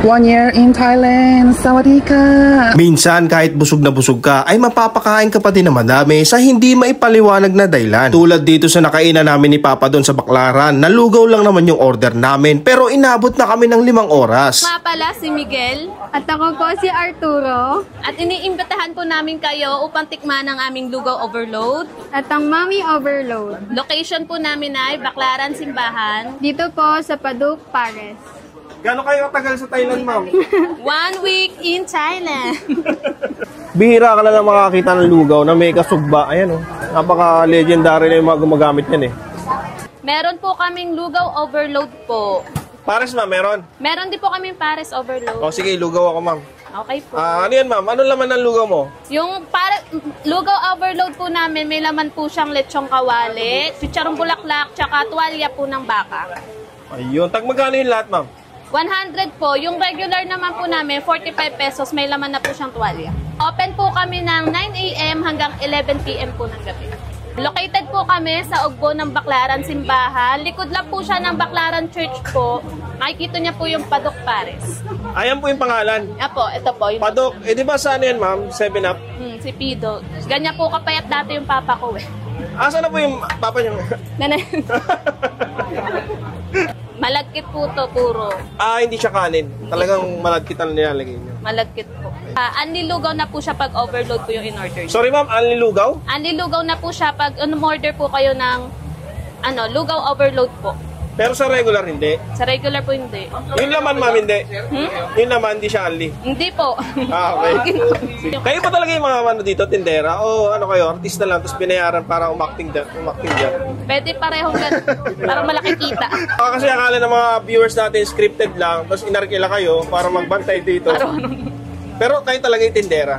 1 year in Thailand. Sawadika. Minsan kahit busog na busog ka ay mapapakain ka pa din naman dami sa hindi maipaliwanag na dahilan. Tulad dito sa nakainan namin ni Papa doon sa Baclaran. Nalugaw lang naman yung order namin pero inabot na kami ng 5 oras. Nga pala si Miguel. At ako po si Arturo. At iniimbitahan po namin kayo upang tikman ang aming lugaw overload. At ang Mommy Overload. Location po namin ay Baclaran, Simbahan. Dito po sa Paduk, Pares. Gano'n kayo katagal sa Thailand, ma'am? 1 week in Thailand. Bihira ka na lang makakita ng lugaw na may kasugba. Ayan oh. Napaka-legendary na yung mga gumagamit yan eh. Meron po kaming lugaw overload po. Pares ma'am, meron? Meron din po kaming Pares overload. O sige, lugaw ako ma'am. Okay po. Ano yan ma'am? Ano laman ng lugaw mo? Yung lugaw overload po namin, may laman po siyang lechong kawali, chicharong bulaklak, tsaka tuwalya po ng baka. Ayun. Magkano yung lahat ma'am? 100 po. Yung regular naman po namin, 45 pesos, may laman na po siyang tuwalya. Open po kami ng 9 AM hanggang 11 PM po ng gabi. Located po kami sa Ugbo ng Baclaran, Simbahan. Likod lang po siya ng Baclaran Church po. Makikita niya po yung Paduk, Pares. Ayan po yung pangalan. Apo, ito po. Yung Paduk. Di ba saan yan ma'am? 7-Up? Si Pido. Ganyan po kapayat dati yung papa ko eh. Asa na po yung papa niyo? Nanay. Malagkit po to, puro. Hindi siya kanin. Talagang malagkit ang nilalagay niyo. Malagkit po. Anlilugaw na po siya pag overload po yung in-order. Sorry ma'am, anlilugaw? Anlilugaw na po siya pag order po kayo ng lugaw overload po. Pero sa regular hindi. Sa regular po hindi. Yung laman ma'am hindi. Yung laman hindi siya anli. Hindi po. Okay. Kayo pa talaga yung mga dito, tindera? O ano kayo, artista lang, tapos binayaran para umakting dyan? Pwede parehong ganun. Para malaki kita. Kasi akala ng mga viewers natin scripted lang, tapos inarkila kayo para magbantay dito. Pero kayo talaga yung tindera.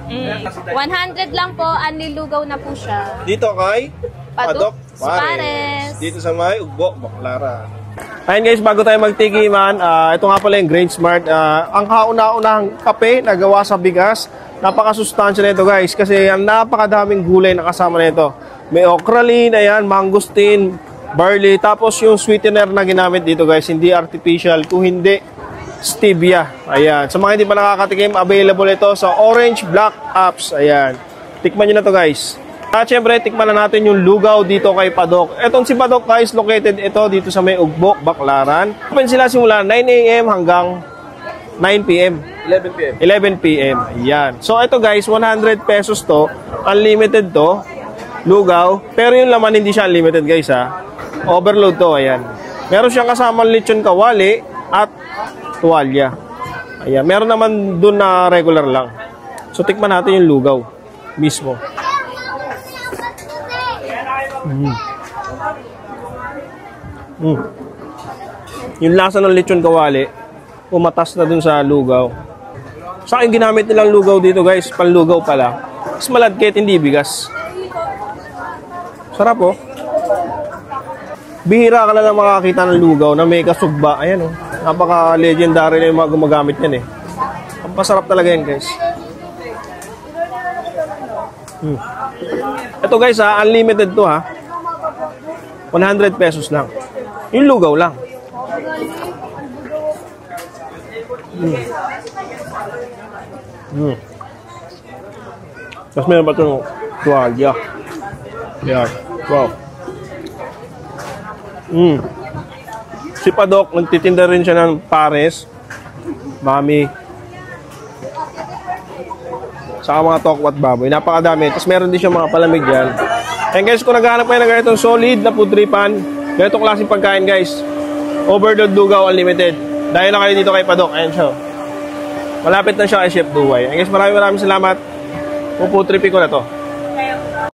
100 lang po, anlilugaw na po siya. Dito kay Paduk, Pares. Pares. Dito sa may Ugbo, Baclaran. Ayun guys, bago tayo magtikiman, ito nga pala yung Grain Smart. Ang kauna-unahang kape na gawa sa bigas. Napakasustansya nito guys kasi ang napakadaming gulay na kasama nito. May okralin, ayan, mangosteen, barley, tapos yung sweetener na ginamit dito guys, hindi artificial, kung hindi stevia. Ayan, sa mga hindi pa nakakatikim, available ito sa Orange Black Apps. Ayan, tikman nyo na to guys. At syempre, tikman na natin yung lugaw dito kay Paduk. Etong si Paduk guys, located ito dito sa may Ugbo, Baclaran. Open sila simula 9 AM hanggang 9 PM. 11 PM. Ayan. So ito guys, 100 pesos to. Unlimited to. Lugaw. Pero yung laman hindi siya unlimited guys ha. Overload to. Ayan. Meron siyang kasama lechon kawali at tuwalya. Ayan. Meron naman dun na regular lang. So tikman natin yung lugaw mismo. Yung lasa ng lechon kawali umatas na dun sa lugaw. Sa akin ginamit nilang lugaw dito guys, panlugaw pala. Mas malagkit, hindi bigas. Sarap oh. Bihira ka na lang makakita ng lugaw na may kasugba. Ayan oh. Napaka-legendary na yung mga gumagamit yan eh. Ang pasarap talaga yan guys. Ito guys ha, unlimited to ha. 100 pesos lang. Yung lugaw lang. Tapos meron pa itong tuwalya. Yan. Wow. Si Paduk, nagtitinda rin siya ng Pares, Mami, saka mga tokwat baboy. Napakadami. Tapos meron din siya mga palamig yan. And guys, kung naghahanap kayo ng ganitong solid na pudripan, ganitong klaseng pagkain guys, overload lugaw unlimited. Dahil na kayo dito kay Paduk. Ayan siya. Malapit na siya kay Chef Duway. And guys, maraming salamat. Puputripi ko na to.